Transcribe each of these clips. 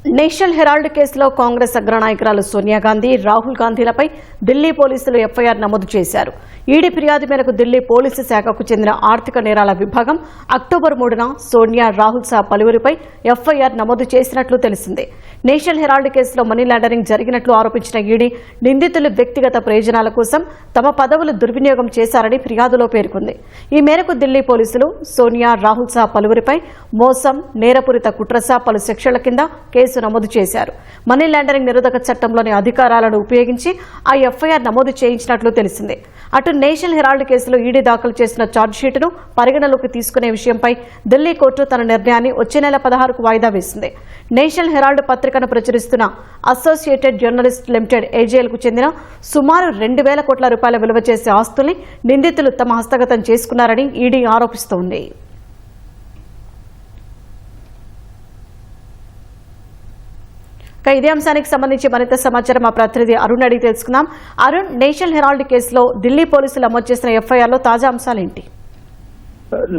National Herald కేసులో కాంగ్రెస్ అగ్రనాయకురాలు సోనియా గాంధీ, రాహుల్ గాంధీలపై ఢిల్లీ పోలీసులు FIR నమోదు చేశారు. ఈడీ ఫిర్యాదు మేరకు ఢిల్లీ పోలీసు శాఖకు చెందిన ఆర్థిక నేరాల విభాగం అక్టోబర్ 3న సోనియా, రాహుల్ సహా పలువురిపై ఎఫ్ఐఆర్ నమోదు చేసినట్లు తెలిసింది. నేషనల్ హెరాల్డ్ కేసులో మనీ లాండరింగ్ జరిగినట్లు ఆరోపించిన ఈడీ నిందితులు వ్యక్తిగత ప్రయోజనాల కోసం తమ పదవులు దుర్వినియోగం చేశారని ఫిర్యాదులో పేర్కొంది. ఈ మేరకు ఢిల్లీ పోలీసులు సోనియా, రాహుల్ సహా పలువురిపై మోసం, నేరపూరిత కుట్రసా పలు సెక్షన్ల కింద కేసు నమోదు చేశారు. మనీ లాండరింగ్ నిరోధక చట్టంలోని అధికారాలను ఉపయోగించి ఆ ఎఫ్ఐఆర్ నమోదు చేయించినట్లు తెలిసింది. అటు నేషనల్ హెరాల్డ్ కేసులో ఈడీ దాఖలు చేసిన ఛార్జిషీటును పరిగణలోకి తీసుకునే విషయంపై ఢిల్లీ కోర్టు తన నిర్ణయాన్ని వచ్చే నెల 16కు వాయిదా వేసింది. నేషనల్ హెరాల్డ్ పత్రికను ప్రచురిస్తున్న అసోసియేటెడ్ జర్నలిస్ట్ లిమిటెడ్ ఏజేఎల్కు చెందిన సుమారు 2,000 కోట్ల రూపాయల విలువ చేసే ఆస్తుల్ని నిందితులు తమ హస్తగతం చేసుకున్నారని ఈడీ ఆరోపిస్తోంది. ఇదే అంశానికి సంబంధించి మరింత సమాచారం మా ప్రతినిధి అరుణ్ అడిగి తెలుసుకుందాం. అరుణ్, నేషనల్ హెరాల్డ్ కేసులో ఢిల్లీ పోలీసులు నమోదు చేసిన ఎఫ్ఐఆర్లో తాజా అంశాలేంటి?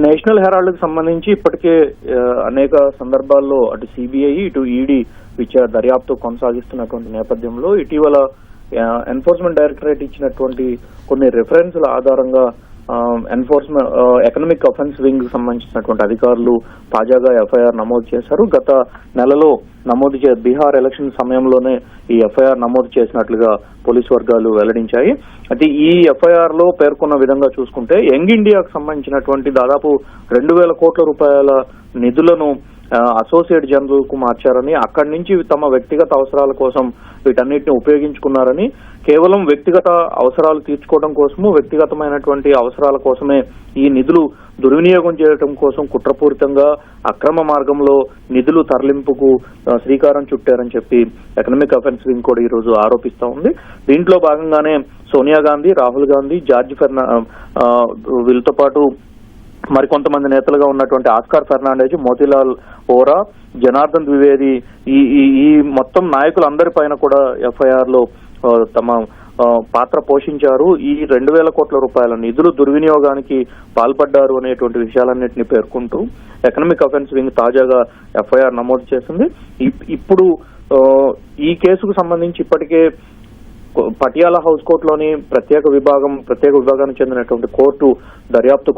నేషనల్ హెరాల్డ్ కి సంబంధించి ఇప్పటికే అనేక సందర్భాల్లో అటు సిబిఐ, ఇటు ఈడీ దర్యాప్తు కొనసాగిస్తున్నటువంటి నేపథ్యంలో ఇటీవల ఎన్ఫోర్స్మెంట్ డైరెక్టరేట్ ఇచ్చినటువంటి కొన్ని రిఫరెన్స్ల ఆధారంగా ఎన్ఫోర్స్మెంట్ ఎకనామిక్ అఫెన్స్ వింగ్ కు సంబంధించినటువంటి అధికారులు తాజాగా ఎఫ్ఐఆర్ నమోదు చేశారు. గత నెలలో బీహార్ ఎలక్షన్ సమయంలోనే ఈ ఎఫ్ఐఆర్ నమోదు చేసినట్లుగా పోలీసు వర్గాలు వెల్లడించాయి. అయితే ఈ ఎఫ్ఐఆర్ లో పేర్కొన్న విధంగా చూసుకుంటే యంగ్ ఇండియాకు సంబంధించినటువంటి దాదాపు 2,000 కోట్ల రూపాయల నిధులను అసోసియేట్ జనరల్ కు మార్చారని, అక్కడి నుంచి తమ వ్యక్తిగత అవసరాల కోసం వీటన్నిటిని ఉపయోగించుకున్నారని, కేవలం వ్యక్తిగత అవసరాలు తీర్చుకోవడం కోసము, వ్యక్తిగతమైనటువంటి అవసరాల కోసమే ఈ నిధులు దుర్వినియోగం చేయడం కోసం కుట్రపూరితంగా అక్రమ మార్గంలో నిధులు తరలింపుకు శ్రీకారం చుట్టారని చెప్పి ఎకనామిక్ అఫెన్స్ వింగ్ కూడా ఈ రోజు ఆరోపిస్తా ఉంది. దీంట్లో భాగంగానే సోనియా గాంధీ, రాహుల్ గాంధీ, వీళ్ళతో పాటు మరికొంతమంది నేతలుగా ఉన్నటువంటి ఆస్కార్ ఫెర్నాండెజ్, మోతీలాల్ ఓరా, జనార్దన్ ద్వివేది, ఈ మొత్తం నాయకులందరిపైన కూడా ఎఫ్ఐఆర్ లో తమ పాత్ర పోషించారు. ఈ 2,000 కోట్ల రూపాయల నిధులు దుర్వినియోగానికి పాల్పడ్డారు అనేటువంటి విషయాలన్నింటినీ పేర్కొంటూ ఎకనామిక్ అఫెన్స్ వింగ్ తాజాగా ఎఫ్ఐఆర్ నమోదు చేసింది. ఇప్పుడు ఈ కేసుకు సంబంధించి ఇప్పటికే పటియాలా హౌస్ కోర్టులోని ప్రత్యేక విభాగానికి చెందినటువంటి కోర్టు దర్యాప్తు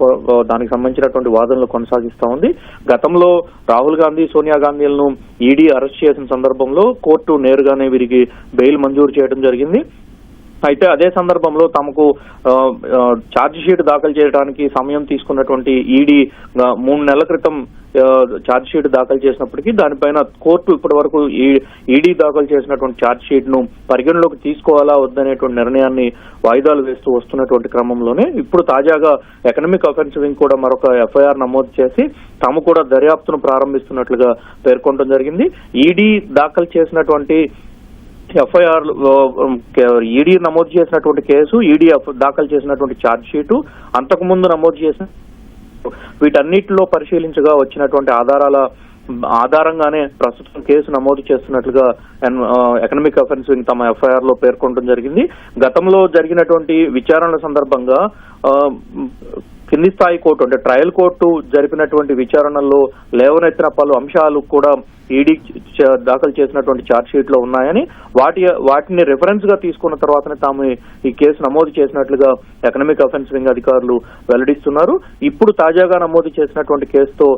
దానికి సంబంధించినటువంటి వాదనలు కొనసాగిస్తా ఉంది. గతంలో రాహుల్ గాంధీ, సోనియా గాంధీలను ఈడీ అరెస్ట్ చేసిన సందర్భంలో కోర్టు నేరుగానే వీరికి బెయిల్ మంజూరు చేయడం జరిగింది. అయితే అదే సందర్భంలో తమకు ఛార్జ్ షీట్ దాఖలు చేయడానికి సమయం తీసుకున్నటువంటి ఈడీ 3 నెలల క్రితం ఛార్జ్ షీట్ దాఖలు చేసినప్పటికీ దానిపైన కోర్టు ఇప్పటి వరకు ఈడీ దాఖలు చేసినటువంటి ఛార్జ్ షీట్ ను పరిగణలోకి తీసుకోవాలా వద్దనేటువంటి నిర్ణయాన్ని వాయిదాలు వేస్తూ వస్తున్నటువంటి క్రమంలోనే ఇప్పుడు తాజాగా ఎకనామిక్ అఫెన్స్ వింగ్ కూడా మరొక ఎఫ్ఐఆర్ నమోదు చేసి తాము కూడా దర్యాప్తును ప్రారంభిస్తున్నట్లుగా పేర్కొనడం జరిగింది. ఈడీ దాఖలు చేసినటువంటి ఎఫ్ఐఆర్ ఈడీ నమోదు చేసినటువంటి కేసు, ఈడీ దాఖలు చేసినటువంటి ఛార్జ్ షీటు, అంతకుముందు నమోదు చేసిన వీటన్నిటిలో పరిశీలించగా వచ్చినటువంటి ఆధారంగానే ప్రస్తుతం కేసు నమోదు చేస్తున్నట్లుగా ఎకనామిక్ అఫెన్స్ వింగ్ తమ ఎఫ్ఐఆర్ లో పేర్కొనడం జరిగింది. గతంలో జరిగినటువంటి విచారణల సందర్భంగా కింది స్థాయి కోర్టు అంటే ట్రయల్ కోర్టు జరిపినటువంటి విచారణల్లో లేవనెత్తిన పలు అంశాలు కూడా ఈడీ దాఖలు చేసినటువంటి ఛార్జ్ షీట్ లో ఉన్నాయని, వాటిని రిఫరెన్స్ గా తీసుకున్న తర్వాతనే తాము ఈ కేసు నమోదు చేసినట్లుగా ఎకనామిక్ అఫెన్స్ వింగ్ అధికారులు వెల్లడిస్తున్నారు. ఇప్పుడు తాజాగా నమోదు చేసినటువంటి కేసుతో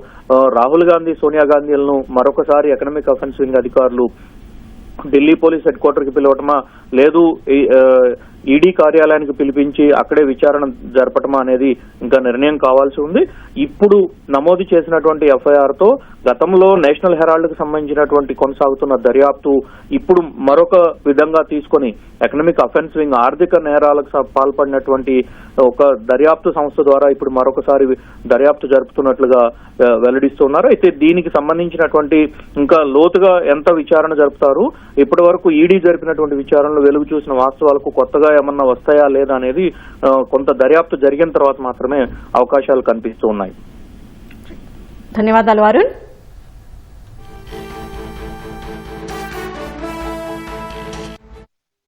రాహుల్ గాంధీ, సోనియా గాంధీలను మరొకసారి ఎకనామిక్ అఫెన్స్ వింగ్ అధికారులు ఢిల్లీ పోలీస్ హెడ్ క్వార్టర్ కి పిలవటమా, లేదు ఈడీ కార్యాలయానికి పిలిపించి అక్కడే విచారణ జరపటమా అనేది ఇంకా నిర్ణయం కావాల్సి ఉంది. ఇప్పుడు నమోదు చేసినటువంటి ఎఫ్ఐఆర్ తో గతంలో నేషనల్ హెరాల్డ్ కు సంబంధించినటువంటి కొనసాగుతున్న దర్యాప్తు ఇప్పుడు మరొక విధంగా తీసుకొని ఎకనామిక్ అఫెన్స్ వింగ్ ఆర్థిక నేరాలకు పాల్పడినటువంటి ఒక దర్యాప్తు సంస్థ ద్వారా ఇప్పుడు మరొకసారి దర్యాప్తు జరుపుతున్నట్లుగా వెల్లడిస్తున్నారు. అయితే దీనికి సంబంధించినటువంటి ఇంకా లోతుగా ఎంత విచారణ జరుపుతారు, ఇప్పటి వరకు ఈడీ జరిపినటువంటి విచారణలో వెలుగు చూసిన వాస్తవాలకు కొత్తగా ఏమన్నా వస్తాయా లేదా అనేది కొంత దర్యాప్తు జరిగిన తర్వాత మాత్రమే అవకాశాలు కనిపిస్తూ ఉన్నాయి. ధన్యవాదాలు అరుణ్.